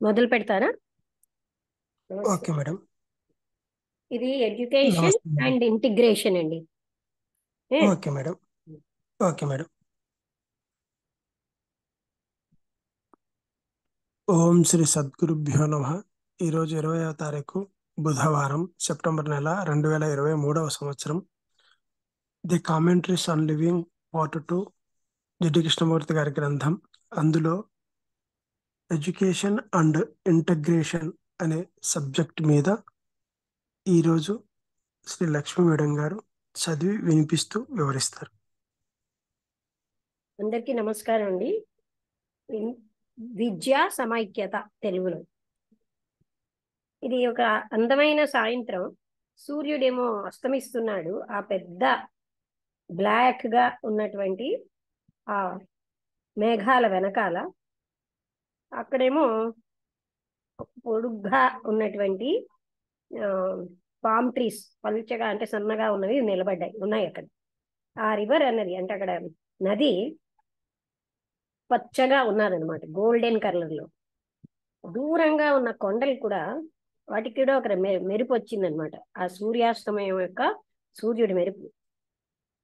మొదలు పెడతారా? Okay madam. ఇది ఎడ్యుకేషన్ నమస్తే మేడం. అండ్ ఇంటిగ్రేషన్ అండి. Okay madam. Okay madam. ఓం శ్రీ సద్గురుభ్యో నమః. ఈరోజు 20వ తారీఖు బుధవారం, సెప్టెంబర్ నెల 2023 సంవత్సరం. The commentaries on living part 2, Jiddu Krishnamurti గారి గ్రంథం. అందులో ఎడ్యుకేషన్ అండ్ ఇంటగ్రేషన్ అనే సబ్జెక్ట్ మీద ఈరోజు శ్రీ లక్ష్మీ మేడం గారు చదివి వినిపిస్తూ వివరిస్తారు. అందరికీ నమస్కారం అండి. విద్యా సమైక్యత తెలుగులో. ఇది ఒక అందమైన సాయంత్రం. సూర్యుడేమో అస్తమిస్తున్నాడు. ఆ పెద్ద బ్లాక్ గా ఉన్నటువంటి ఆ మేఘాల వెనకాల అక్కడేమో పొడుగ్గా ఉన్నటువంటి పామ్ ట్రీస్, పలుచగా అంటే సన్నగా ఉన్నవి ఉన్నాయి అక్కడ. ఆ రివర్ అన్నది అంటే అక్కడ నది పచ్చగా ఉన్నదనమాట, గోల్డెన్ కలర్ లో. దూరంగా ఉన్న కొండలు కూడా, వాటికి కూడా ఒక మెరుపు వచ్చిందనమాట, ఆ సూర్యాస్తమయం యొక్క సూర్యుడి మెరుపు.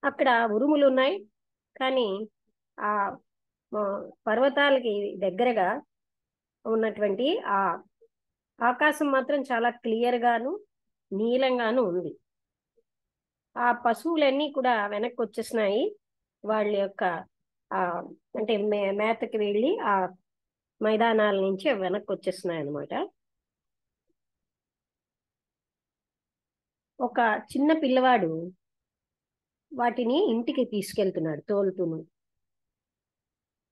అక్కడ ఉరుములు ఉన్నాయి, కానీ ఆ పర్వతాలకి దగ్గరగా ఉన్నటువంటి ఆ ఆకాశం మాత్రం చాలా క్లియర్ గాను నీలంగాను ఉంది. ఆ పశువులన్నీ కూడా వెనక్కి వచ్చేసినాయి. వాళ్ళ యొక్క ఆ అంటే మేతకి వెళ్ళి ఆ మైదానాల నుంచి వెనక్కి వచ్చేస్తున్నాయి అనమాట. ఒక చిన్న పిల్లవాడు వాటిని ఇంటికి తీసుకెళ్తున్నాడు తోలుతూను.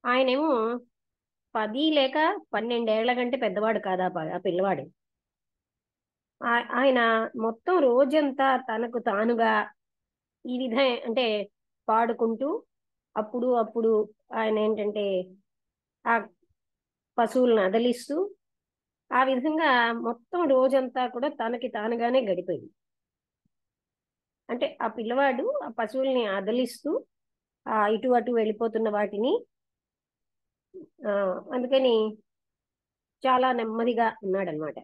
ఆయనేమో 10 లేక 12 ఏళ్ల కంటే పెద్దవాడు కాదా ఆ పిల్లవాడు. ఆయన మొత్తం రోజంతా తనకు తానుగా ఈ విధంగా అంటే పాడుకుంటూ అప్పుడు అప్పుడు ఆయన ఏంటంటే ఆ పశువులను అదలిస్తూ ఆ విధంగా మొత్తం రోజంతా కూడా తనకి తానుగానే గడిపోయింది. అంటే ఆ పిల్లవాడు ఆ పశువుల్ని అదలిస్తూ ఇటు అటు వెళ్ళిపోతున్న వాటిని అందుకని చాలా నెమ్మదిగా ఉన్నాడనమాట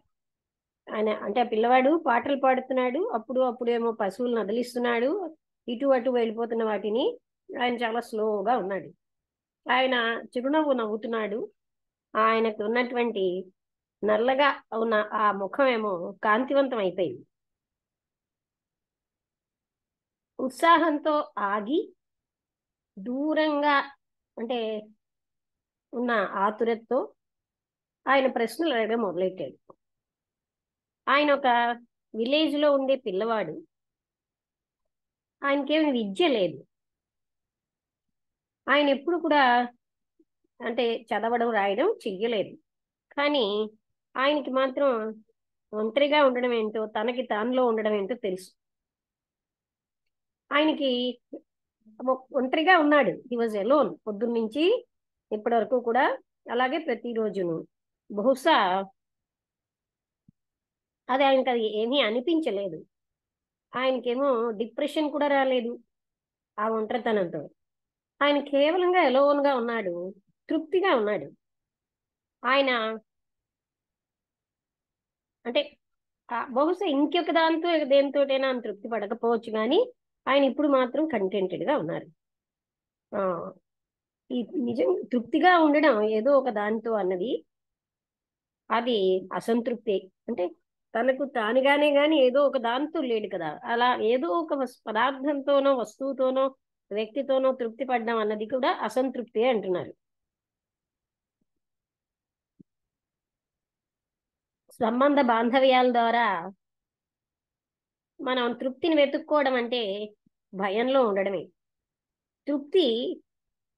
ఆయన. అంటే ఆ పిల్లవాడు పాటలు పాడుతున్నాడు, అప్పుడు అప్పుడేమో పశువులను అదిలిస్తున్నాడు, ఇటు అటు వెళ్ళిపోతున్న వాటిని. ఆయన చాలా స్లోగా ఉన్నాడు. ఆయన చిరునవ్వు నవ్వుతున్నాడు. ఆయనకు ఉన్నటువంటి నల్లగా ఉన్న ఆ ముఖం ఏమో కాంతివంతం అయిపోయింది. ఉత్సాహంతో ఆగి దూరంగా అంటే ఉన్న ఆతురతతో ఆయన ప్రశ్నలు అడగడం మొదలెట్టాడు. ఆయన ఒక విలేజ్ లో ఉండే పిల్లవాడు. ఆయనకేమి విద్య లేదు. ఆయన ఎప్పుడు కూడా అంటే చదవడం రాయడం చెయ్యలేదు. కానీ ఆయనకి మాత్రం ఒంటరిగా ఉండడం ఏంటో, తనకి తానులో ఉండడం ఏంటో తెలుసు. ఆయనకి ఒంటరిగా ఉన్నాడు. హీ వాజ్ ఎలోన్ పొద్దున్న నుంచి ఇప్పటి వరకు కూడా, అలాగే ప్రతిరోజును. బహుశా ఆయనకి అది ఏమీ అనిపించలేదు. ఆయనకేమో డిప్రెషన్ కూడా రాలేదు ఆ ఒంటరితనంతో. ఆయన కేవలంగా ఎలోన్ గా ఉన్నాడు, తృప్తిగా ఉన్నాడు. ఆయన అంటే బహుశా ఇంకొక దాంతో దేనితోటైనా ఆయన తృప్తి పడకపోవచ్చు, కానీ ఆయన ఇప్పుడు మాత్రం కంటెంటెడ్ గా ఉన్నారు. ఆ ఈ నిజం తృప్తిగా ఉండడం ఏదో ఒక దానితో అన్నది అది అసంతృప్తి. అంటే తనకు తానుగానే గాని ఏదో ఒక దాంతో లేడు కదా. అలా ఏదో ఒక పదార్థంతోనో వస్తువుతోనో వ్యక్తితోనో తృప్తి పడడం అన్నది కూడా అసంతృప్తి అంటున్నారు. సంబంధ బాంధవ్యాల ద్వారా మనం తృప్తిని వెతుక్కోవడం అంటే భయంలో ఉండడమే. తృప్తి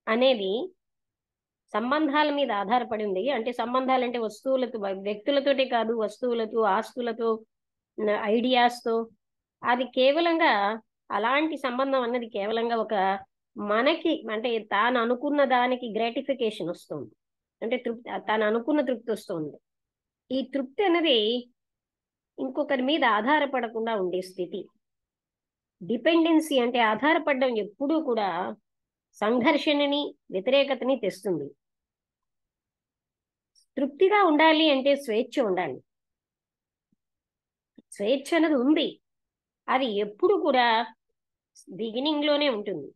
అనేది సంబంధాల మీద ఆధారపడి ఉంది. అంటే సంబంధాలు అంటే వస్తువులతో, వ్యక్తులతోటే కాదు, వస్తువులతో, ఆస్తులతో, ఐడియాస్తో. అది కేవలంగా అలాంటి సంబంధం అన్నది కేవలంగా ఒక మనకి అంటే తాను అనుకున్న దానికి గ్రాటిఫికేషన్ వస్తుంది. అంటే తృప్తి, తాను అనుకున్న తృప్తి వస్తుంది. ఈ తృప్తి అనేది ఇంకొకరి మీద ఆధారపడకుండా ఉండే స్థితి. డిపెండెన్సీ అంటే ఆధారపడడం ఎప్పుడూ కూడా సంఘర్షణని, వ్యతిరేకతని తెస్తుంది. తృప్తిగా ఉండాలి అంటే స్వేచ్ఛ ఉండాలి. స్వేచ్ఛ అనేది ఉంది, అది ఎప్పుడు కూడా బిగినింగ్ లోనే ఉంటుంది,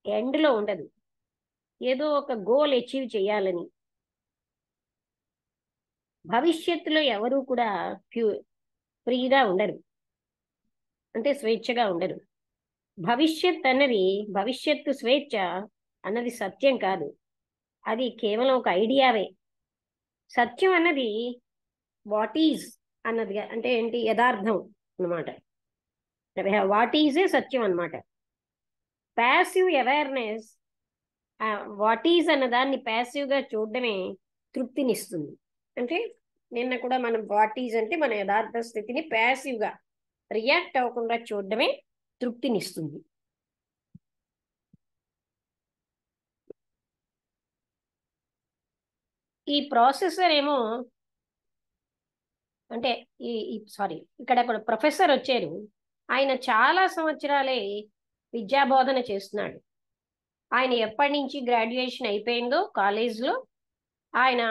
ఎండ్ లో ఉండదు. ఏదో ఒక గోల్ అచీవ్ చేయాలని. భవిష్యత్తులో ఎవరు కూడా ఫ్రీగా ఉండరు, అంటే స్వేచ్ఛగా ఉండరు. భవిష్యత్తు స్వేచ్ఛ అన్నది సత్యం కాదు, అది కేవలం ఒక ఐడియావే. సత్యం అన్నది వాట్ ఈజ్ అన్నది, అంటే ఏంటి, యథార్థం అన్నమాట. వాట్ ఈజే సత్యం అన్నమాట. ప్యాసివ్ అవేర్నెస్ వాట్ ఈజ్ అన్న దాన్ని ప్యాసివ్గా చూడడమే తృప్తినిస్తుంది. అంటే నిన్న కూడా మనం వాట్ ఈజ్ అంటే మన యథార్థ స్థితిని ప్యాసివ్గా రియాక్ట్ అవ్వకుండా చూడడమే తృప్తినిస్తుంది. ఈ ప్రాసెసర్ ఏమో, అంటే సారీ, ఇక్కడ ప్రొఫెసర్ వచ్చారు. ఆయన చాలా సంవత్సరాలే విద్యాబోధన చేస్తున్నాడు. ఆయన ఎప్పటి నుంచి గ్రాడ్యుయేషన్ అయిపోయిందో కాలేజ్లో, ఆయన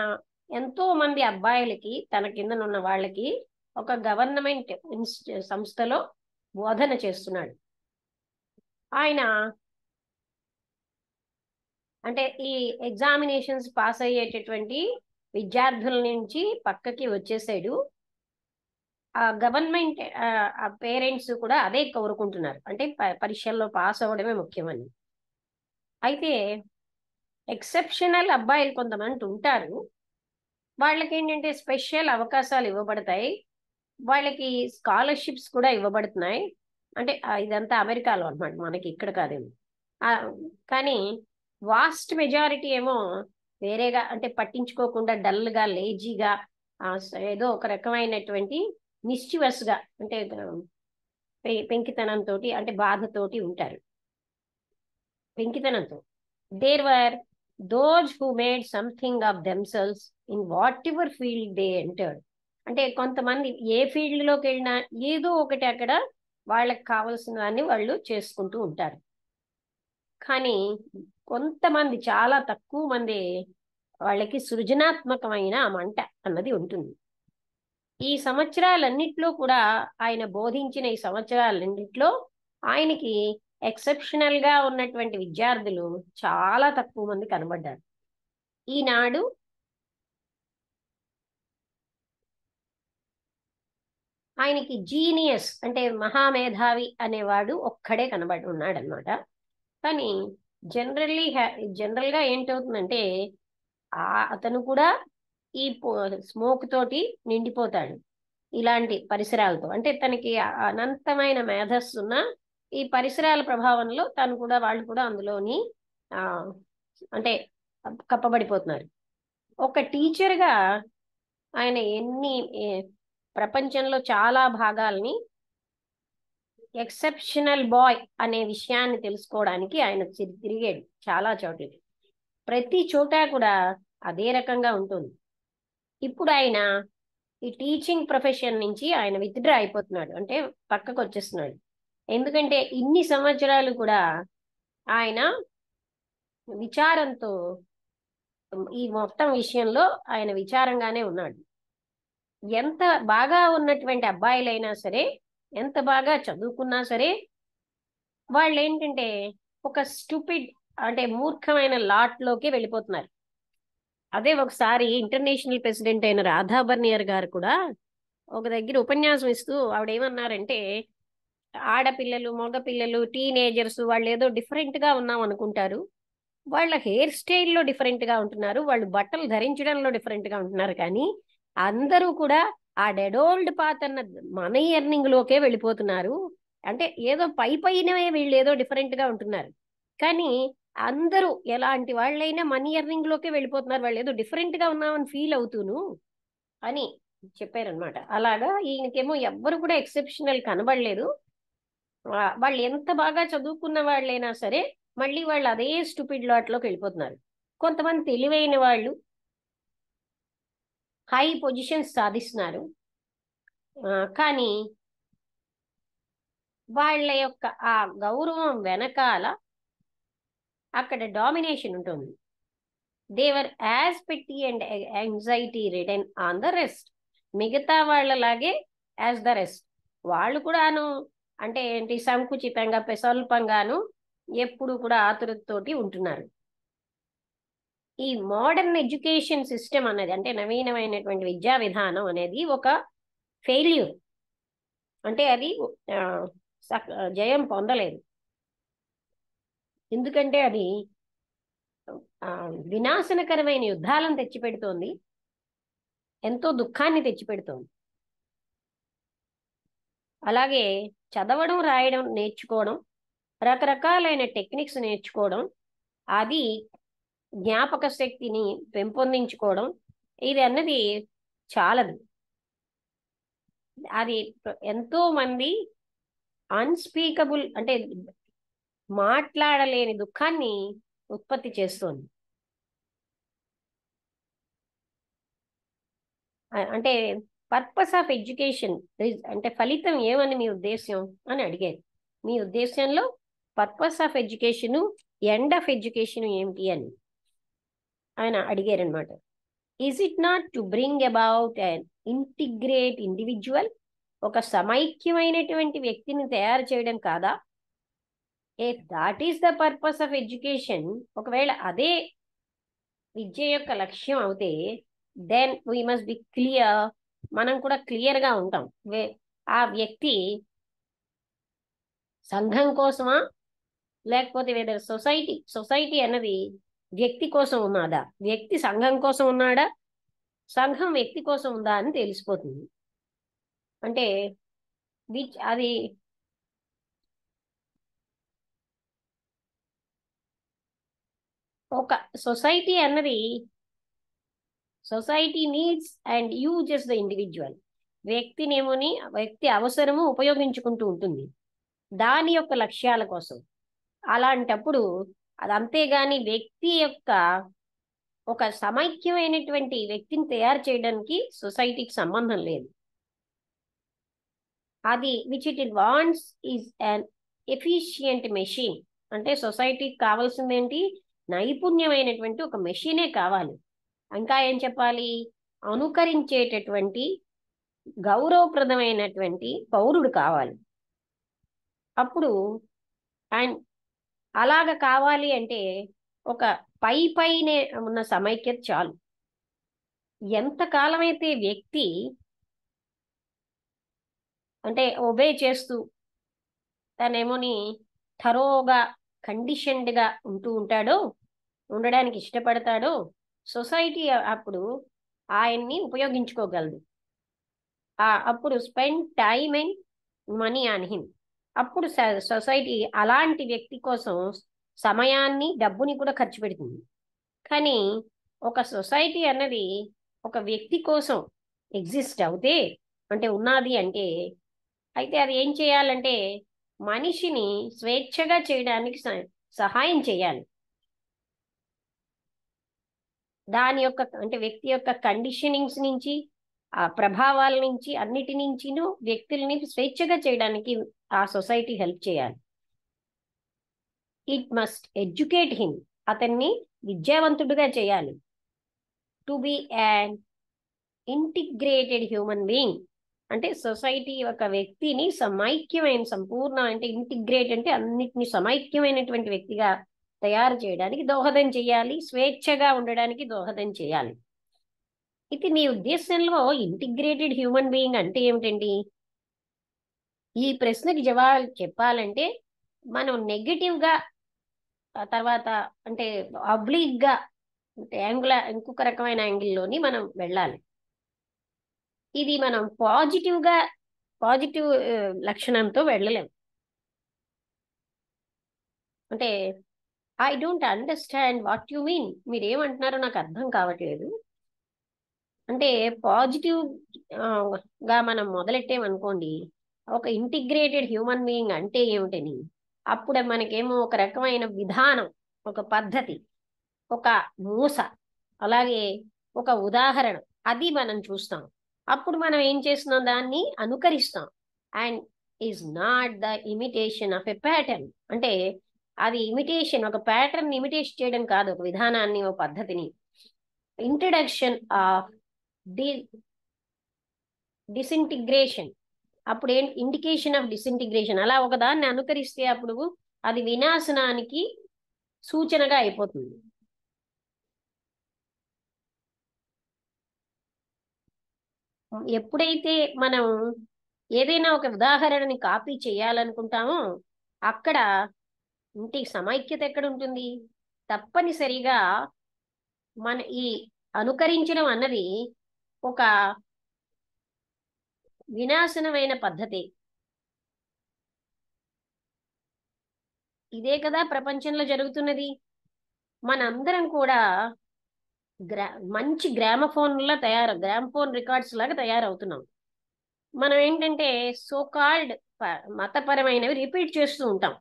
ఎంతో మంది అబ్బాయిలకి, తన కిందనున్న వాళ్ళకి ఒక గవర్నమెంట్ సంస్థలో బోధన చేస్తున్నాడు. ఆయన అంటే ఈ ఎగ్జామినేషన్స్ పాస్ అయ్యేటటువంటి విద్యార్థుల నుంచి పక్కకి వచ్చేసాడు. ఆ గవర్నమెంట్ పేరెంట్స్ కూడా అదే కోరుకుంటున్నారు, అంటే పరీక్షల్లో పాస్ అవ్వడమే ముఖ్యమని. అయితే ఎక్సెప్షనల్ అబ్బాయిలు కొంతమంది ఉంటారు, వాళ్ళకి ఏంటంటే స్పెషల్ అవకాశాలు ఇవ్వబడతాయి, వాళ్ళకి స్కాలర్షిప్స్ కూడా ఇవ్వబడుతున్నాయి. అంటే ఇదంతా అమెరికాలో అనమాట, మనకి ఇక్కడ కాదేమో. కానీ వాస్ట్ మెజారిటీ ఏమో వేరేగా, అంటే పట్టించుకోకుండా డల్గా, లేజీగా, ఏదో ఒక రకమైనటువంటి మిస్చివస్గా, అంటే పెంకితనంతో, అంటే బాధతోటి ఉంటారు. పెంకితనంతో. There were those who made something of themselves in whatever field they entered. అంటే కొంతమంది ఏ ఫీల్డ్లోకి వెళ్ళినా ఏదో ఒకటి అక్కడ వాళ్ళకి కావలసిన దాన్ని వాళ్ళు చేసుకుంటూ ఉంటారు. కానీ కొంతమంది, చాలా తక్కువ మంది వాళ్ళకి సృజనాత్మకమైన మంట అన్నది ఉంటుంది. ఈ సంవత్సరాలన్నిట్లో కూడా, ఆయన బోధించిన ఈ సంవత్సరాలన్నిట్లో ఆయనకి ఎక్సెప్షనల్ గా ఉన్నటువంటి విద్యార్థులు చాలా తక్కువ మంది కనబడ్డారు. ఈనాడు ఆయనకి జీనియస్, అంటే మహామేధావి అనేవాడు ఒక్కడే కనబడి ఉన్నాడు అనమాట. కానీ జనరల్గా ఏంటవుతుందంటే, అతను కూడా ఈ స్మోక్ తోటి నిండిపోతాడు, ఇలాంటి పరిసరాలతో. అంటే తనకి అనంతమైన మేధస్సు ఉన్న ఈ పరిసరాల ప్రభావంలో వాళ్ళు కూడా అందులోని అంటే కప్పబడిపోతున్నారు. ఒక టీచర్గా ఆయన ప్రపంచంలో చాలా భాగాల్ని ఎక్సెప్షనల్ బాయ్ అనే విషయాన్ని తెలుసుకోవడానికి ఆయన తిరిగాడు చాలా చోట్లకి. ప్రతి చోట కూడా అదే రకంగా ఉంటుంది. ఇప్పుడు ఆయన ఈ టీచింగ్ ప్రొఫెషన్ నుంచి ఆయన విత్డ్రా అయిపోతున్నాడు, అంటే పక్కకు వచ్చేస్తున్నాడు. ఎందుకంటే ఇన్ని సంవత్సరాలు కూడా ఆయన విచారంతో, ఈ మొత్తం విషయంలో ఆయన విచారంగానే ఉన్నాడు. ఎంత బాగా ఉన్నటువంటి అబ్బాయిలైనా సరే, ఎంత బాగా చదువుకున్నా సరే, వాళ్ళు ఏంటంటే ఒక స్టూపిడ్, అంటే మూర్ఖమైన లాట్లోకి వెళ్ళిపోతున్నారు. అదే ఒకసారి ఇంటర్నేషనల్ ప్రెసిడెంట్ అయిన రాధా బర్నియర్ గారు కూడా ఒక దగ్గర ఉపన్యాసం ఇస్తూ ఆవిడ ఏమన్నారంటే, ఆడపిల్లలు, మగపిల్లలు, టీనేజర్స్ వాళ్ళు ఏదో డిఫరెంట్గా ఉన్నాం అనుకుంటారు, వాళ్ళ హెయిర్ స్టైల్లో డిఫరెంట్గా ఉంటున్నారు, వాళ్ళు బట్టలు ధరించడంలో డిఫరెంట్గా ఉంటున్నారు, కానీ అందరూ కూడా ఆ డెడోల్డ్ పాత్ అన్న మనీ ఎర్నింగ్లోకే వెళ్ళిపోతున్నారు. అంటే ఏదో పైనవే వీళ్ళు ఏదో డిఫరెంట్గా ఉంటున్నారు, కానీ అందరూ ఎలాంటి వాళ్ళైనా మనీ ఎర్నింగ్లోకే వెళ్ళిపోతున్నారు, వాళ్ళు ఏదో డిఫరెంట్గా ఉన్నామని ఫీల్ అవుతూను అని చెప్పారనమాట. అలాగా ఈయనకేమో ఎవ్వరు కూడా ఎక్సెప్షనల్ కనబడలేదు. వాళ్ళు ఎంత బాగా చదువుకున్న వాళ్ళైనా సరే మళ్ళీ వాళ్ళు అదే స్టూపిడ్ లాట్లోకి వెళ్ళిపోతున్నారు. కొంతమంది తెలివైన వాళ్ళు హై పొజిషన్స్ సాధిస్తున్నారు, కానీ వాళ్ళ యొక్క ఆ గౌరవం వెనకాల అక్కడ డామినేషన్ ఉంటుంది. దే వర్ యాజ్ పెట్టి and anxiety return on the rest. మిగతా వాళ్ళలాగే యాజ్ ద రెస్ట్, వాళ్ళు కూడాను అంటే ఏంటి, సంకుచితంగా స్వల్పంగాను ఎప్పుడు కూడా ఆతురతతోటి ఉంటున్నారు. ఈ మోడర్న్ ఎడ్యుకేషన్ సిస్టమ్ అనేది, అంటే నవీనమైనటువంటి విద్యా విధానం అనేది ఒక ఫెయిల్యూర్. అంటే అది జయం పొందలేదు. ఎందుకంటే అది వినాశనకరమైన యుద్ధాలను తెచ్చిపెడుతోంది, ఎంతో దుఃఖాన్ని తెచ్చిపెడుతోంది. అలాగే చదవడం రాయడం నేర్చుకోవడం, రకరకాలైన టెక్నిక్స్ నేర్చుకోవడం, అది జ్ఞాపక శక్తిని పెంపొందించుకోవడం, ఇది అన్నది చాలదు. అది ఎంతో మంది అన్స్పీకబుల్ అంటే మాట్లాడలేని దుఃఖాన్ని ఉత్పత్తి చేస్తోంది. అంటే పర్పస్ ఆఫ్ ఎడ్యుకేషన్ అంటే ఫలితం ఏమని మీ ఉద్దేశం అని అడిగారు. మీ ఉద్దేశంలో purpose of education, end of education ఏమిటి అని ఆయన అడిగారనమాట. Is it not to bring about and integrate individual, ఒక సమైక్యమైనటువంటి వ్యక్తిని తయారు చేయడం కాదా? That is the purpose of education, ఒకవేళ అదే విద్య యొక్క లక్ష్యం అవుతే then we must be clear, మనం కూడా క్లియర్గా ఉంటాం. ఆ వ్యక్తి సంఘం కోసమా, లేకపోతే వేరే సొసైటీ అన్నది వ్యక్తి కోసం ఉన్నదా, వ్యక్తి సంఘం కోసం ఉన్నాడా, సంఘం వ్యక్తి కోసం ఉందా అని తెలిసిపోతుంది. అంటే అది ఒక సొసైటీ అన్నది society needs and uses the individual, వ్యక్తినేమోని వ్యక్తి అవసరము ఉపయోగించుకుంటూ ఉంటుంది దాని యొక్క లక్ష్యాల కోసం. అలాంటప్పుడు అది అంతేగాని వ్యక్తి యొక్క ఒక సమైక్యమైనటువంటి వ్యక్తిని తయారు చేయడానికి సొసైటీకి సంబంధం లేదు. అది which it wants is an efficient machine. అంటే సొసైటీకి కావాల్సిందేంటి, నైపుణ్యమైనటువంటి ఒక మెషినే కావాలి. ఇంకా ఏం చెప్పాలి, అనుకరించేటటువంటి గౌరవప్రదమైనటువంటి పౌరుడు కావాలి. అప్పుడు అండ్ అలాగ కావాలి అంటే ఒక పైనే ఉన్న సమైక్యత చాలు. ఎంతకాలమైతే వ్యక్తి అంటే ఒబే చేస్తూ తనేమోని థరోగా కండిషన్డ్గా ఉంటాడో, ఉండడానికి ఇష్టపడతాడో, సొసైటీ అప్పుడు ఆయన్ని ఉపయోగించుకోగలదు. అప్పుడు spend time and money on him. అప్పుడు సొసైటీ అలాంటి వ్యక్తి కోసం సమయాన్ని డబ్బుని కూడా ఖర్చు పెడుతుంది. కానీ ఒక సొసైటీ అన్నది ఒక వ్యక్తి కోసం ఎగ్జిస్ట్ అవుతే అంటే ఉన్నది అంటే, అయితే అది ఏం చేయాలంటే మనిషిని స్వేచ్ఛగా చేయడానికి సహాయం చేయాలి. దాని యొక్క అంటే వ్యక్తి యొక్క కండిషనింగ్స్ నుంచి, ఆ ప్రభావాల నుంచి, అన్నిటి నుంచిను వ్యక్తుల్ని స్వేచ్ఛగా చేయడానికి ఆ సొసైటీ హెల్ప్ చేయాలి. ఇట్ మస్ట్ ఎడ్యుకేట్ హిమ్, అతన్ని విద్యావంతుడుగా చేయాలి. To be an integrated human being, అంటే సొసైటీ ఒక వ్యక్తిని సమైక్యమైన సంపూర్ణ అంటే ఇంటిగ్రేట్ అంటే అన్నిటిని సమైక్యమైనటువంటి వ్యక్తిగా తయారు చేయడానికి దోహదం చేయాలి, స్వేచ్ఛగా ఉండడానికి దోహదం చేయాలి. ఇది మీ ఉద్దేశంలో ఇంటిగ్రేటెడ్ హ్యూమన్ బీయింగ్ అంటే ఏమిటండి? ఈ ప్రశ్నకి జవాబు చెప్పాలంటే మనం నెగటివ్గా, తర్వాత అంటే అబ్లీక్గా అంటే ఇంకొక రకమైన యాంగిల్లోని మనం వెళ్ళాలి. ఇది మనం పాజిటివ్ లక్షణంతో వెళ్ళలేం. అంటే I don't understand what you mean, మీరేమంటున్నారో నాకు అర్థం కావట్లేదు. అంటే పాజిటివ్గా మనం మొదలెట్టామనుకోండి, ఒక ఇంటిగ్రేటెడ్ హ్యూమన్ బీయింగ్ అంటే ఏమిటని, అప్పుడు మనకేమో ఒక రకమైన విధానం, ఒక పద్ధతి, ఒక మూస, అలాగే ఒక ఉదాహరణ అది మనం చూస్తాం. అప్పుడు మనం ఏం చేస్తున్నాం, దాన్ని అనుకరిస్తాం. And is not the imitation of a pattern, అంటే అది ఇమిటేషన్, ఒక ప్యాటర్న్ ఇమిటేట్ చేయడం కాదు, ఒక విధానాన్ని, ఒక పద్ధతిని. ఇంట్రడక్షన్ ఆఫ్ డి డిసింటిగ్రేషన్, అప్పుడు ఇండికేషన్ ఆఫ్ డిసింటిగ్రేషన్. అలా ఒకదాన్ని అనుకరిస్తే అప్పుడు అది వినాశనానికి సూచనగా అయిపోతుంది. ఎప్పుడైతే మనం ఏదైనా ఒక ఉదాహరణని కాపీ చేయాలనుకుంటామో అక్కడ ఇంటి సమైక్యత ఎక్కడ ఉంటుంది? తప్పనిసరిగా మన ఈ అనుకరించడం అన్నది ఒక వినాశనమైన పద్ధతి. ఇదే కదా ప్రపంచంలో జరుగుతున్నది. మనందరం కూడా మంచి గ్రామఫోన్లా గ్రామఫోన్ రికార్డ్స్ లాగా తయారవుతున్నాం. మనం ఏంటంటే సో కాల్డ్ మతపరమైనవి రిపీట్ చేస్తూ ఉంటాం.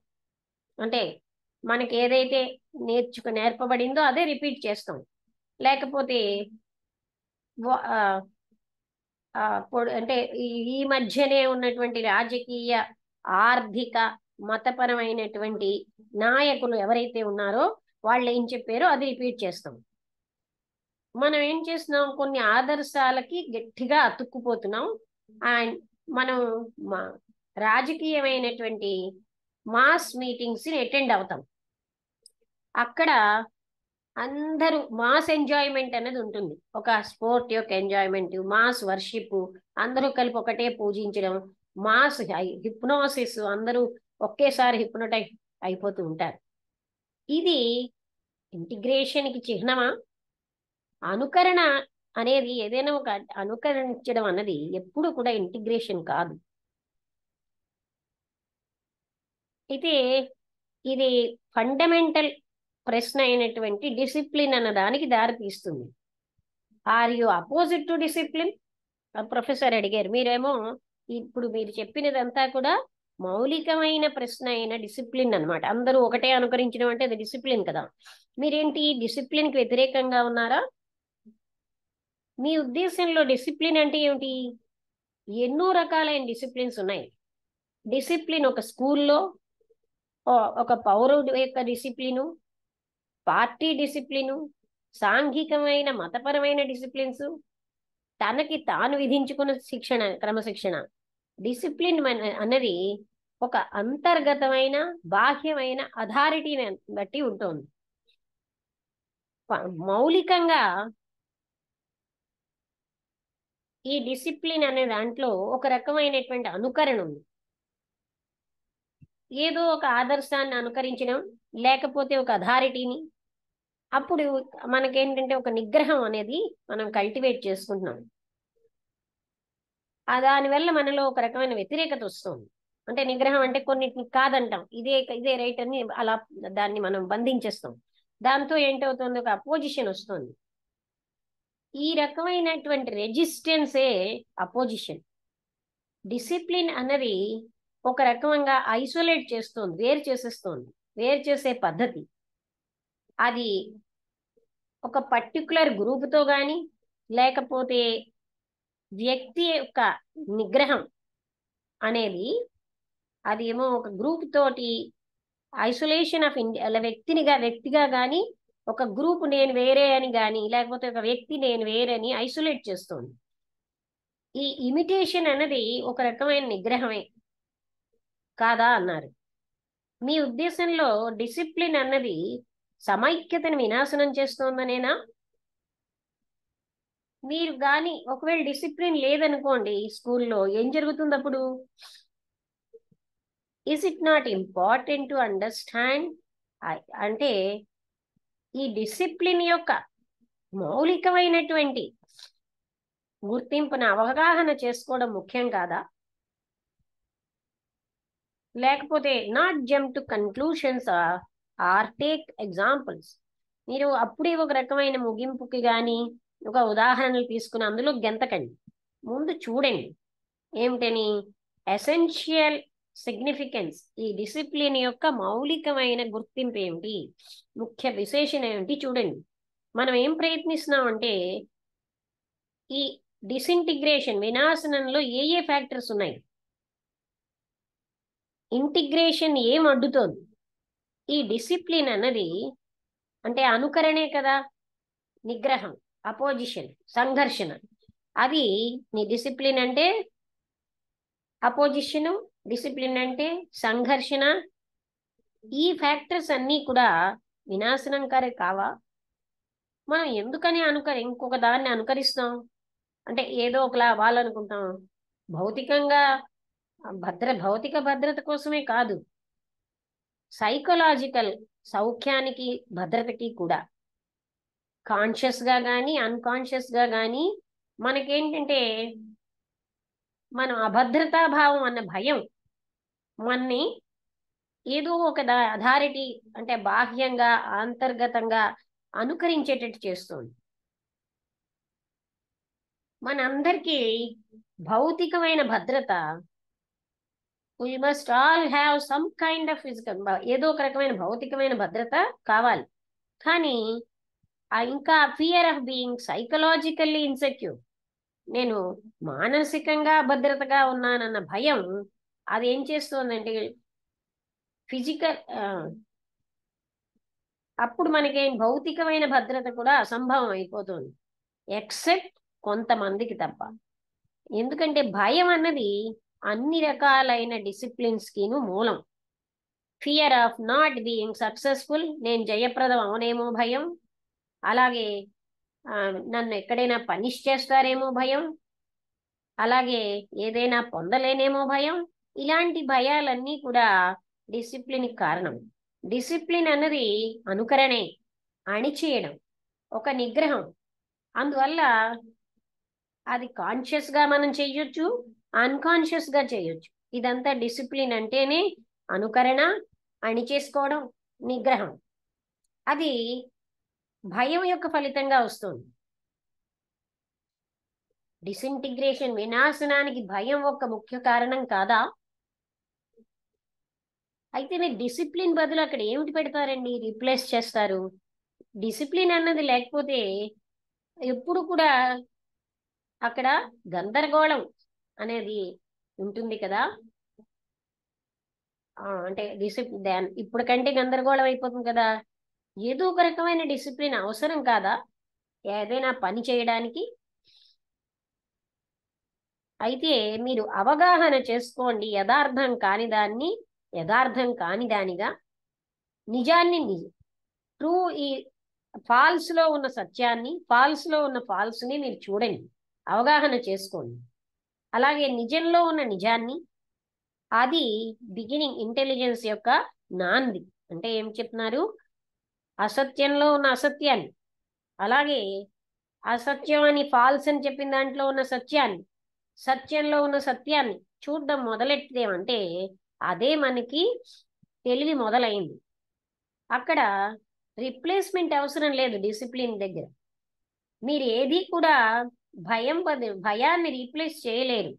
అంటే మనకి ఏదైతే నేర్పబడిందో అదే రిపీట్ చేస్తాం. లేకపోతే అంటే ఈ మధ్యనే ఉన్నటువంటి రాజకీయ, ఆర్థిక, మతపరమైనటువంటి నాయకులు ఎవరైతే ఉన్నారో వాళ్ళు ఏం చెప్పారో అది రిపీట్ చేస్తాం. మనం ఏం చేస్తున్నాం, కొన్ని ఆదర్శాలకి గట్టిగా అతుక్కుపోతున్నాం. అండ్ మనం రాజకీయమైనటువంటి మాస్ మీటింగ్స్ ని అటెండ్ అవుతాం. అక్కడ అందరూ మాస్ ఎంజాయ్మెంట్ అనేది ఉంటుంది. ఒక స్పోర్ట్ యొక్క ఎంజాయ్మెంట్, మాస్ వర్షిప్, అందరూ కలిపి ఒకటే పూజించడం, మాస్ హిప్నోసిస్, అందరూ ఒకేసారి హిప్నోటైజ్ అయిపోతూ ఉంటారు. ఇది ఇంటిగ్రేషన్కి చిహ్నమా? అనుకరణ అనేది, ఏదైనా ఒక అనుకరించడం అన్నది ఎప్పుడు కూడా ఇంటిగ్రేషన్ కాదు. అయితే ఇది ఫండమెంటల్ ప్రశ్న అయినటువంటి డిసిప్లిన్ అన్న దానికి దారితీస్తుంది. Are you opposite to discipline? Professor అడిగారు. మీరేమో ఇప్పుడు మీరు చెప్పినదంతా కూడా మౌలికమైన ప్రశ్న అయిన డిసిప్లిన్ అనమాట. అందరూ ఒకటే అనుకరించడం అంటే అది డిసిప్లిన్ కదా. మీరేంటి డిసిప్లిన్కి వ్యతిరేకంగా ఉన్నారా? మీ ఉద్దేశంలో డిసిప్లిన్ అంటే ఏమిటి? ఎన్నో రకాలైన డిసిప్లిన్స్ ఉన్నాయి. డిసిప్లిన్ ఒక స్కూల్లో ఒక పౌరుడు యొక్క డిసిప్లిను, పార్టీ డిసిప్లిను, సాంఘికమైన మతపరమైన డిసిప్లిన్స్, తనకి తాను విధించుకున్న క్రమశిక్షణ. డిసిప్లిన్ అన్నది ఒక అంతర్గతమైన, బాహ్యమైన అథారిటీని బట్టి ఉంటుంది. మౌలికంగా ఈ డిసిప్లిన్ అనే దాంట్లో ఒక రకమైనటువంటి అనుకరణ ఉంది. ఏదో ఒక ఆదర్శాన్ని అనుకరించడం, లేకపోతే ఒక అథారిటీని. అప్పుడు మనకేంటంటే ఒక నిగ్రహం అనేది మనం కల్టివేట్ చేసుకుంటున్నాం. దానివల్ల మనలో ఒక రకమైన వ్యతిరేకత వస్తుంది. అంటే నిగ్రహం అంటే కొన్నిటిని కాదంటాం, ఇదే రైట్ అని అలా దాన్ని మనం బంధించేస్తాం. దాంతో ఏంటవుతుంది, ఒక అపోజిషన్ వస్తుంది. ఈ రకమైనటువంటి రెసిస్టెన్సే అపోజిషన్. డిసిప్లిన్ అన్నది ఒక రకంగా ఐసోలేట్ చేస్తుంది, వేరు చేసేస్తుంది, వేరు చేసే పద్ధతి. అది ఒక పర్టికులర్ గ్రూప్తో కానీ, లేకపోతే వ్యక్తి యొక్క నిగ్రహం అనేది, అది ఏమో ఒక గ్రూప్ తోటి ఐసోలేషన్ ఆఫ్ వ్యక్తిగా కానీ, ఒక గ్రూప్ నేను వేరే అని కానీ, లేకపోతే ఒక వ్యక్తి నేను వేరే అని ఐసోలేట్ చేస్తుంది. ఈ ఇమిటేషన్ అనేది ఒక రకమైన నిగ్రహమే కాదా అన్నారు. మీ ఉద్దేశంలో డిసిప్లిన్ అన్నది సమైక్యతను వినాశనం చేస్తోందనేనా? మీరు కానీ ఒకవేళ డిసిప్లిన్ లేదనుకోండి స్కూల్లో, ఏం జరుగుతుంది అప్పుడు? Is it not important to understand? అంటే ఈ డిసిప్లిన్ యొక్క మౌలికమైనటువంటి గుర్తింపును అవగాహన చేసుకోవడం ముఖ్యం కాదా? లేకపోతే not jump to conclusions or take examples. మీరు అప్పుడే ఒక రకమైన ముగింపుకి కానీ ఒక ఉదాహరణలు తీసుకుని అందులో గెంతకండి. ముందు చూడండి ఏమిటని, ఎసెన్షియల్ సిగ్నిఫికెన్స్, ఈ డిసిప్లిన్ యొక్క మౌలికమైన గుర్తింపు ఏమిటి, ముఖ్య విశేషణ ఏమిటి చూడండి. మనం ఏం ప్రయత్నిస్తున్నామంటే ఈ డిసింటిగ్రేషన్, వినాశనంలో ఏ ఫ్యాక్టర్స్ ఉన్నాయి, ఇంటిగ్రేషన్ ఏం అడ్డుతోంది, ఈ డిసిప్లిన్ అన్నది అంటే అనుకరణే కదా, నిగ్రహం, అపోజిషన్, సంఘర్షణ. అది నీ డిసిప్లిన్ అంటే అపోజిషను, డిసిప్లిన్ అంటే సంఘర్షణ. ఈ ఫ్యాక్టర్స్ అన్నీ కూడా వినాశనంకారే కావా? మనం ఎందుకని ఇంకొక దాన్ని అనుకరిస్తాం? అంటే ఏదో ఒకలా అవ్వాలనుకుంటాం. భౌతికంగా భౌతిక భద్రత కోసమే కాదు, సైకలాజికల్ సౌఖ్యానికి, భద్రతకి కూడా. కాన్షియస్గా కానీ అన్కాన్షియస్గా కానీ మనకేంటంటే మనం అభద్రతాభావం అన్న భయం మనని ఏదో ఒక అథారిటీ అంటే బాహ్యంగా అంతర్గతంగా అనుకరించేటట్టు చేస్తుంది. మనందరికీ భౌతికమైన భద్రత, we must all have some kind of physical, ఏదో ఒక రకమైన భౌతికమైన భద్రత కావాలి. కానీ ఇంకా fear of being psychologically insecure, నేను మానసికంగా భద్రతగా ఉన్నానన్న భయం, అది ఏం చేస్తుందంటే ఫిజికల్, అప్పుడు మనకి భౌతికమైన భద్రత కూడా అసంభవం అయిపోతుంది, ఎక్సెప్ట్ కొంతమందికి తప్ప. ఎందుకంటే భయం అన్నది అన్ని రకాలైన డిసిప్లిన్స్కిను మూలం. Fear of not being successful, నేను జయప్రదం అవనేమో భయం. అలాగే నన్ను ఎక్కడైనా పనిష్ చేస్తారేమో భయం. అలాగే ఏదైనా పొందలేనేమో భయం. ఇలాంటి భయాలన్నీ కూడా డిసిప్లిన్కి కారణం. డిసిప్లిన్ అన్నది అనుకరణే, అణిచేయడం, ఒక నిగ్రహం. అందువల్ల అది కాన్షియస్గా మనం చెయ్యొచ్చు, అన్కాన్షియస్గా చేయొచ్చు. ఇదంతా డిసిప్లిన్ అంటేనే అనుకరణ, అణిచేసుకోవడం, నిగ్రహం. అది భయం యొక్క ఫలితంగా వస్తుంది. డిసింటిగ్రేషన్, వినాశనానికి భయం ఒక ముఖ్య కారణం కాదా? అయితే మీరు డిసిప్లిన్ బదులు అక్కడ ఏమిటి పెడతారండి, రీప్లేస్ చేస్తారు? డిసిప్లిన్ అన్నది లేకపోతే ఎప్పుడు కూడా అక్కడ గందరగోళం అనేది ఉంటుంది కదా. అంటే డిసిప్లిన్ ఇప్పుడు కంటే గందరగోళం అయిపోతుంది కదా. ఏదో ఒక రకమైన డిసిప్లిన్ అవసరం కాదా ఏదైనా పని చేయడానికి? అయితే మీరు అవగాహన చేసుకోండి, యథార్థం కాని దాన్ని యథార్థం కాని దానిగా, నిజాన్ని ట్రూ, ఈ ఫాల్స్ లో ఉన్న సత్యాన్ని, ఫాల్స్ లో ఉన్న ఫాల్స్ ని మీరు చూడండి, అవగాహన చేసుకోండి. అలాగే నిజంలో ఉన్న నిజాన్ని, అది బిగినింగ్ ఇంటెలిజెన్స్ యొక్క నాంది. అంటే ఏం చెప్తున్నారు? అసత్యంలో ఉన్న అసత్యాన్ని, అలాగే అసత్యం అని ఫాల్స్ అని చెప్పిన దాంట్లో ఉన్న సత్యాన్ని, సత్యంలో ఉన్న సత్యాన్ని చూడడం మొదలెట్టేమంటే అదే మనకి తెలివి మొదలైంది. అక్కడ రిప్లేస్మెంట్ అవసరం లేదు. డిసిప్లిన్ దగ్గర మీరు ఏది కూడా భయాన్ని రీప్లేస్ చేయలేరు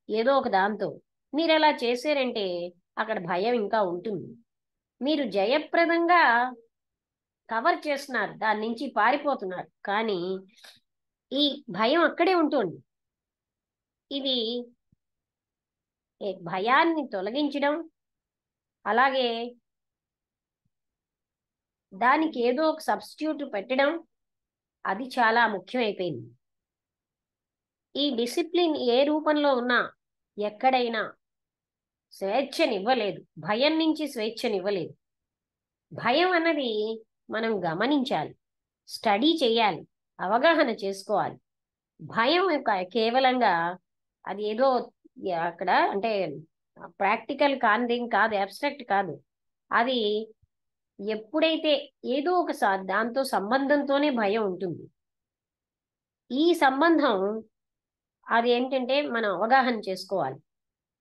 ఏదో ఒక దాంతో. మీరు అలా చేశారంటే అక్కడ భయం ఇంకా ఉంటుంది. మీరు జయప్రదంగా కవర్ చేస్తున్నారు, దాని నుంచి పారిపోతున్నారు, కానీ ఈ భయం అక్కడే ఉంటుంది. ఇది భయాన్ని తొలగించడం, అలాగే దానికి ఏదో ఒక సబ్స్టిట్యూట్ పెట్టడం, అది చాలా ముఖ్యమైపోయింది. ఈ డిసిప్లిన్ ఏ రూపంలో ఉన్నా ఎక్కడైనా స్వేచ్ఛనివ్వలేదు, భయం నుంచి స్వేచ్ఛనివ్వలేదు. భయం అన్నది మనం గమనించాలి, స్టడీ చేయాలి, అవగాహన చేసుకోవాలి. భయం కేవలంగా అది ఏదో అక్కడ అంటే ప్రాక్టికల్ కానిదేం కాదు, అబ్స్ట్రాక్ట్ కాదు. అది ఎప్పుడైతే ఏదో ఒక దాంతో సంబంధంతోనే భయం ఉంటుంది. ఈ సంబంధం అది ఏంటంటే మనం అవగాహన చేసుకోవాలి.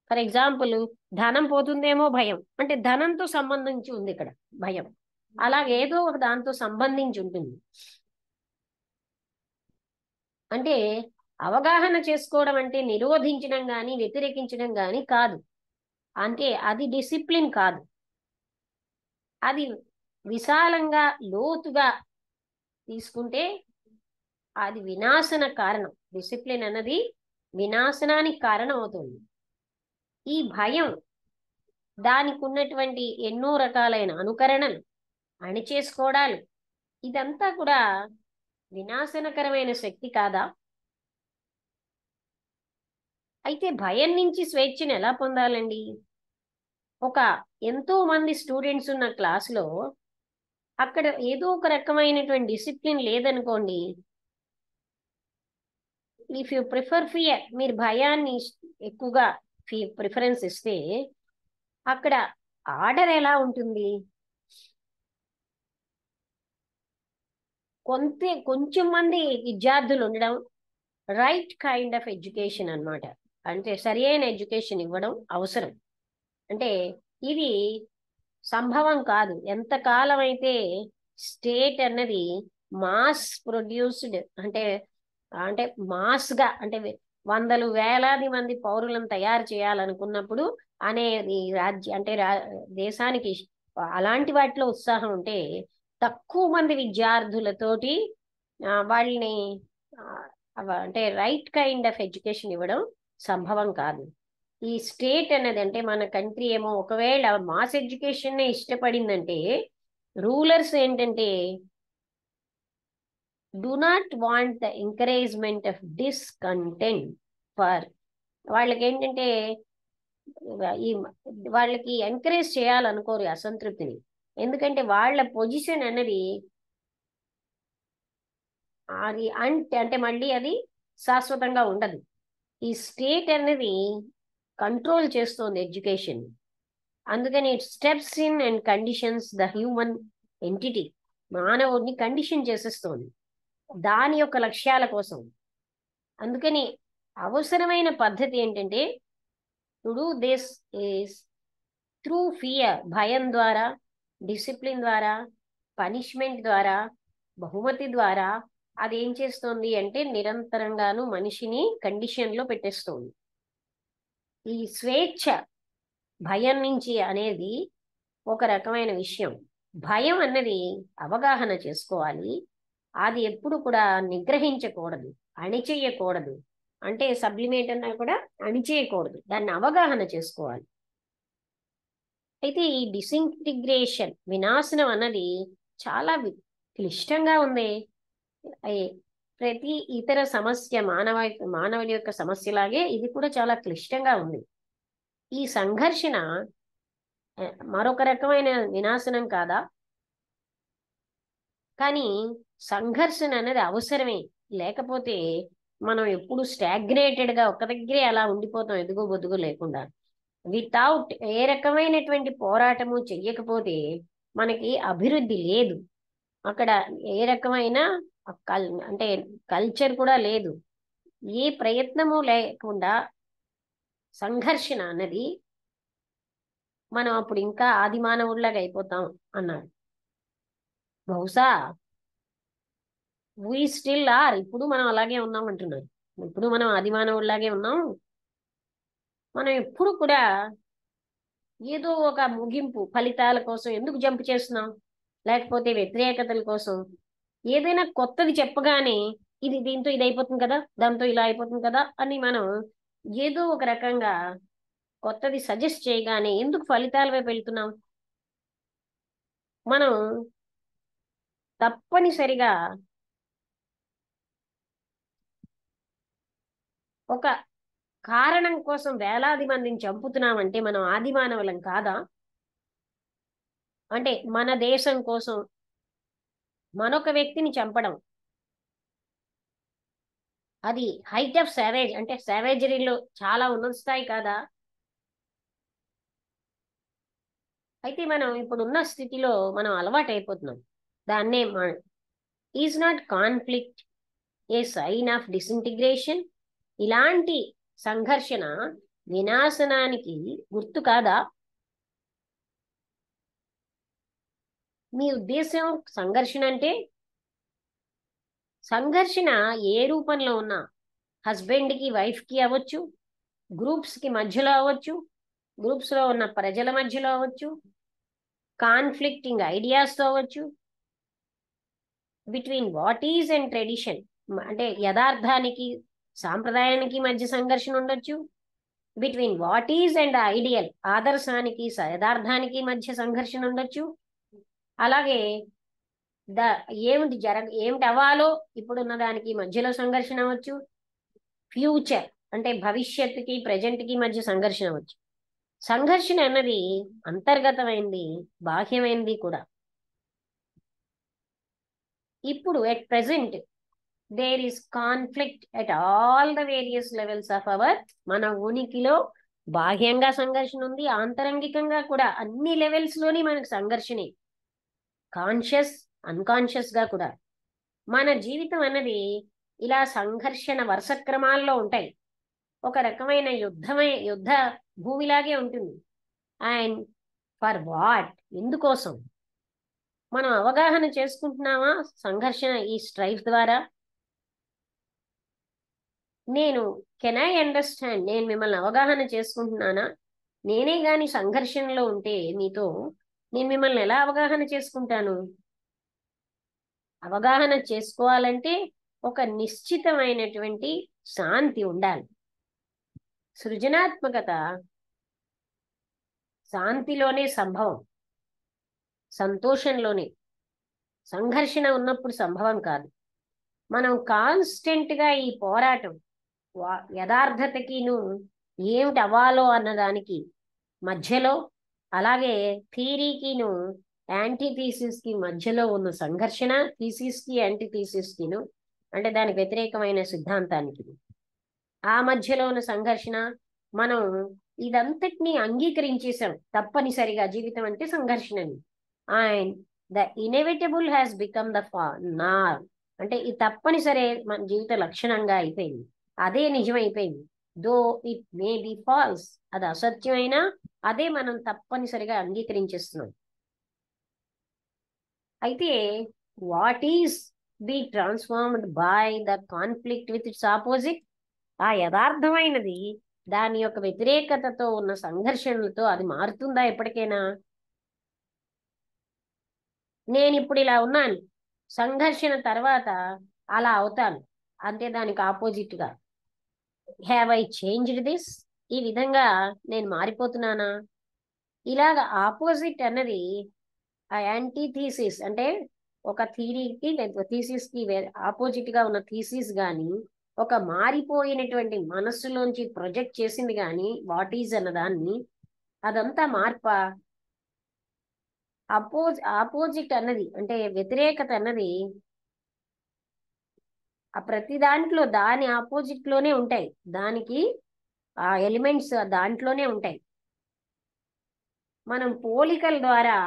ఫర్ ఎగ్జాంపుల్, ధనం పోతుందేమో భయం, అంటే ధనంతో సంబంధించి ఉంది ఇక్కడ భయం. అలాగే ఏదో ఒక దాంతో సంబంధించి ఉంటుంది. అంటే అవగాహన చేసుకోవడం అంటే నిరోధించడం కానీ వ్యతిరేకించడం కానీ కాదు. అంటే అది డిసిప్లిన్ కాదు. అది విశాలంగా లోతుగా తీసుకుంటే అది వినాశన కారణం. డిసిప్లిన్ అన్నది వినాశనానికి కారణం అవుతుంది. ఈ భయం దానికి ఉన్నటువంటి ఎన్నో రకాలైన అనుకరణలు, అణిచేసుకోవడాలు, ఇదంతా కూడా వినాశనకరమైన శక్తి కాదా? అయితే భయం నుంచి స్వేచ్ఛను ఎలా పొందాలండి? ఒక ఎంతో మంది స్టూడెంట్స్ ఉన్న క్లాసులో అక్కడ ఏదో ఒక రకమైనటువంటి డిసిప్లిన్ లేదనుకోండి, ఇఫ్ యూ ప్రిఫర్ ఫియర్, మీరు భయాన్ని ఎక్కువగా ప్రిఫరెన్స్ ఇస్తే అక్కడ ఆర్డర్ ఎలా ఉంటుంది? కొంచెం మంది విద్యార్థులు ఉండడం రైట్ కైండ్ ఆఫ్ ఎడ్యుకేషన్ అన్నమాట. అంటే సరి అయిన ఎడ్యుకేషన్ ఇవ్వడం అవసరం. అంటే ఇది సంభవం కాదు. ఎంతకాలం అయితే స్టేట్ అన్నది మాస్ ప్రొడ్యూస్డ్, అంటే అంటే మాస్గా, అంటే వందలు వేలాది మంది పౌరులను తయారు చేయాలనుకున్నప్పుడు అనేది అంటే దేశానికి అలాంటి వాటిలో ఉత్సాహం ఉంటే తక్కువ మంది విద్యార్థులతోటి వాళ్ళని అంటే రైట్ కైండ్ ఆఫ్ ఎడ్యుకేషన్ ఇవ్వడం సంభవం కాదు. ఈ స్టేట్ అనేది, అంటే మన కంట్రీ ఏమో ఒకవేళ మాస్ ఎడ్యుకేషన్ ఇష్టపడిందంటే రూలర్స్ ఏంటంటే do not want the encouragement of discontent for, వాళ్ళకి ఏంటంటే ఈ వాళ్ళకి ఎంకరేజ్ చేయాలనుకోరు అసంతృప్తిని. ఎందుకంటే వాళ్ళ పొజిషన్ అనేది అది అంటే మళ్ళీ అది శాశ్వతంగా ఉండదు. ఈ స్టేట్ అనేది కంట్రోల్ చేస్తోంది ఎడ్యుకేషన్. అందుకని it steps in and conditions the human entity, మానవుడిని కండిషన్ చేసేస్తోంది దాని యొక్క లక్ష్యాల కోసం. అందుకని అవసరమైన పద్ధతి ఏంటంటే to do this is through fear, భయం ద్వారా, డిసిప్లిన్ ద్వారా, పనిష్మెంట్ ద్వారా, బహుమతి ద్వారా. అది ఏం చేస్తోంది అంటే నిరంతరంగాను మనిషిని కండిషన్లో పెట్టేస్తోంది. ఈ స్వేచ్ఛ భయం నుంచి అనేది ఒక రకమైన విషయం. భయం అన్నది అవగాహన చేసుకోవాలి. అది ఎప్పుడు కూడా నిగ్రహించకూడదు, అణిచేయకూడదు. అంటే సబ్లిమేట్ అన్నా కూడా అణిచేయకూడదు, దాన్ని అవగాహన చేసుకోవాలి. అయితే ఈ డిసింటిగ్రేషన్, వినాశనం అన్నది చాలా క్లిష్టంగా ఉంది. ప్రతి ఇతర సమస్య మానవుని యొక్క సమస్యలాగే ఇది కూడా చాలా క్లిష్టంగా ఉంది. ఈ సంఘర్షణ మరొక రకమైన వినాశనం కాదా? కానీ సంఘర్షణ అనేది అవసరమే. లేకపోతే మనం ఎప్పుడు స్టాగ్నేటెడ్గా ఒక్క దగ్గరే అలా ఉండిపోతాం, ఎదుగు బొదుగు లేకుండా. వితౌట్ ఏ రకమైనటువంటి పోరాటము చెయ్యకపోతే మనకి అభివృద్ధి లేదు. అక్కడ ఏ రకమైన అంటే కల్చర్ కూడా లేదు. ఏ ప్రయత్నము లేకుండా సంఘర్షణ అన్నది మనం అప్పుడు ఇంకా ఆది మానవుడిలాగా అయిపోతాం అన్నాడు. బహుశా వీ స్టిల్ ఆర్, ఇప్పుడు మనం అలాగే ఉన్నాం అంటున్నారు. ఇప్పుడు మనం ఆది మానవుడిలాగే ఉన్నాం. మనం ఎప్పుడు కూడా ఏదో ఒక ముగింపు ఫలితాల కోసం ఎందుకు జంప్ చేస్తున్నాం, లేకపోతే వ్యతిరేకతల కోసం. ఏదైనా కొత్తది చెప్పగానే ఇది దీంతో ఇది అయిపోతుంది కదా, దాంతో ఇలా అయిపోతుంది కదా అని మనం ఏదో ఒక రకంగా కొత్తది సజెస్ట్ చేయగానే ఎందుకు ఫలితాల వైపు వెళ్తున్నాం? మనం తప్పనిసరిగా ఒక కారణం కోసం వేలాది మందిని చంపుతున్నామంటే మనం ఆది మానవులం కాదా? అంటే మన దేశం కోసం మరొక వ్యక్తిని చంపడం, అది హైట్ ఆఫ్ సావేజ్, అంటే సావేజరీలో చాలా ఉన్నత స్థాయి కాదా? అయితే మనం ఇప్పుడున్న స్థితిలో మనం అలవాటు అయిపోతున్నాం. దాన్నే is not conflict a sign of disintegration? ఇలాంటి సంఘర్షణ వినాశనానికి గుర్తు కాదా? మీ ఉద్దేశం సంఘర్షణ అంటే? సంఘర్షణ ఏ రూపంలో ఉన్నా, హస్బెండ్కి వైఫ్కి అవ్వచ్చు, గ్రూప్స్కి మధ్యలో అవ్వచ్చు, గ్రూప్స్లో ఉన్న ప్రజల మధ్యలో అవ్వచ్చు, కాన్ఫ్లిక్టింగ్ ఐడియాస్తో అవ్వచ్చు, between what is and tradition, అంటే యథార్థానికి సాంప్రదాయానికి మధ్య సంఘర్షణ ఉండొచ్చు, between what is and ideal, ఆదర్శానికి యథార్థానికి మధ్య సంఘర్షణ ఉండొచ్చు. అలాగే ఏమిటి అవ్వాలో ఇప్పుడున్న దానికి మధ్యలో సంఘర్షణ అవ్వచ్చు. ఫ్యూచర్ అంటే భవిష్యత్తుకి ప్రజెంట్కి మధ్య సంఘర్షణ అవ్వచ్చు. సంఘర్షణ అన్నది అంతర్గతమైంది, బాహ్యమైనది కూడా. ఇప్పుడు at present there is conflict at all the various levels of our, మన ఉనికిలో బాహ్యంగా సంఘర్షణ ఉంది, ఆంతరంగికంగా కూడా అన్ని లెవెల్స్ లోని మనకు సంఘర్షణే, కాన్షియస్ అన్కాన్షియస్ గా కూడా. మన జీవితం అన్నది ఇలా సంఘర్షణ వరుస క్రమాల్లో ఉంటాయి. ఒక రకమైన యుద్ధ భూమిలాగే ఉంటుంది. అండ్ ఫర్ వాట్, ఎందుకోసం మనం అవగాహన చేసుకుంటున్నామా సంఘర్షణ ఈ స్ట్రైఫ్ ద్వారా? కెన్ ఐ అండర్స్టాండ్, నేను మిమ్మల్ని అవగాహన చేసుకుంటున్నానా? నేనే గాని సంఘర్షణలో ఉంటే మీతో నేను మిమ్మల్ని ఎలా అవగాహన చేసుకుంటాను? అవగాహన చేసుకోవాలంటే ఒక నిశ్చితమైనటువంటి శాంతి ఉండాలి. సృజనాత్మకత శాంతిలోనే సంభవం, సంతోషంలోనే. సంఘర్షణ ఉన్నప్పుడు సంభవం కాదు. మనం కాన్స్టెంట్ గా ఈ పోరాటం యథార్థతకిను ఏమిటి అవ్వాలో అన్నదానికి మధ్యలో, అలాగే థీరీకిను యాంటీథీసిస్ కి మధ్యలో ఉన్న సంఘర్షణ, థీసిస్ కి యాంటీథీసిస్ కిను అంటే దానికి వ్యతిరేకమైన సిద్ధాంతానికి ఆ మధ్యలో ఉన్న సంఘర్షణ. మనం ఇదంతటినీ అంగీకరించేసాం తప్పనిసరిగా జీవితం అంటే సంఘర్షణని. And the inevitable has become the norm, అంటే ఇది తప్పనిసరి మన జీవిత లక్షణంగా అయిపోయింది, అదే నిజమైపోయింది. Though it may be false, అది అసత్యమైనా అదే మనం తప్పనిసరిగా అంగీకరించేస్తున్నాం. అయితే what is be transformed by the conflict with its opposite, ఆ యథార్థమైనది దాని యొక్క వ్యతిరేకతతో ఉన్న సంఘర్షణలతో అది మారుతుందా ఎప్పటికైనా? నేను ఇప్పుడు ఇలా ఉన్నాను, సంఘర్షణ తర్వాత అలా అవుతాను అంటే దానికి ఆపోజిట్ గా హ్యావ్ ఐ చేంజ్డ్ దిస్, ఈ విధంగా నేను మారిపోతున్నానా? ఇలాగ ఆపోజిట్ అన్నది ఆ యాంటీథీసిస్ అంటే ఒక థీరీకి లేదా థీసిస్ కి ఆపోజిట్ గా ఉన్న థీసిస్ గాని ఒక మారిపోయినటువంటి మనస్సులోంచి ప్రొజెక్ట్ చేసింది కానీ వాట్ ఈజ్ అన్నదాన్ని, అదంతా మార్ప. ఆపోజిట్ అన్నది అంటే వ్యతిరేకత అన్నది ఆ ప్రతి దాంట్లో దాని ఆపోజిట్ లోనే ఉంటాయి, దానికి ఆ ఎలిమెంట్స్ దాంట్లోనే ఉంటాయి. మనం పోలికల ద్వారా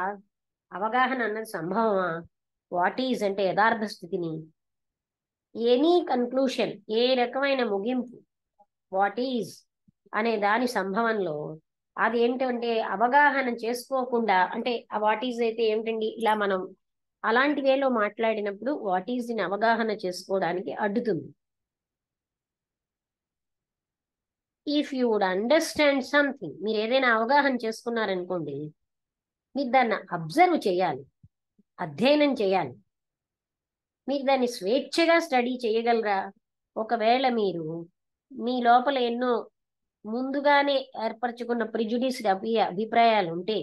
అవగాహన అన్నది సంభవమా? వాట్ ఈజ్ అంటే యథార్థ స్థితిని, ఎనీ కన్క్లూషన్, ఏ రకమైన ముగింపు వాట్ ఈజ్ అనే దాని సంభవంలో అది ఏమిటంటే అవగాహన చేసుకోకుండా, అంటే ఆ వాట్ ఈజ్ అయితే ఏమిటండి ఇలా మనం అలాంటి వేలో మాట్లాడినప్పుడు వాట్ ఈజ్ ని అవగాహన చేసుకోవడానికి అడ్డుతుంది. If you would understand something, మీరు ఏదైనా అవగాహన చేసుకున్నారనుకోండి, మీరు దాన్ని అబ్జర్వ్ చేయాలి, అధ్యయనం చేయాలి. మీరు దాన్ని స్వేచ్ఛగా స్టడీ చేయగలరా? ఒకవేళ మీరు మీ లోపల ఎన్నో ముందుగానే ఏర్పరచుకున్న ప్రిజుడిస్డ్ అభిప్రాయాలు ఉంటే,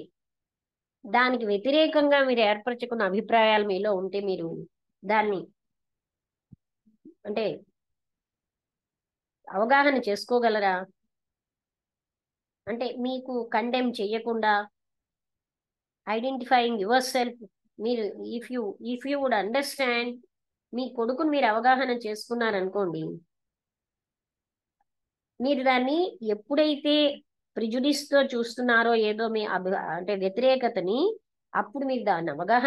దానికి వ్యతిరేకంగా మీరు ఏర్పరచుకున్న అభిప్రాయాలు మీలో ఉంటే మీరు దాన్ని అంటే అవగాహన చేసుకోగలరా? అంటే మీకు కండెమ్ చేయకుండా ఐడెంటిఫైయింగ్ యువర్ సెల్ఫ్, మీరు ఇఫ్ యూ వుడ్ అండర్స్టాండ్, మీ కొడుకుని మీరు అవగాహన చేసుకున్నారనుకోండి, మీరు దాన్ని ఎప్పుడైతే ప్రిజుడిస్ తో చూస్తున్నారో ఏదో మీ అంటే వ్యతిరేకతని, అప్పుడు మీరు దాన్ని అవగాహన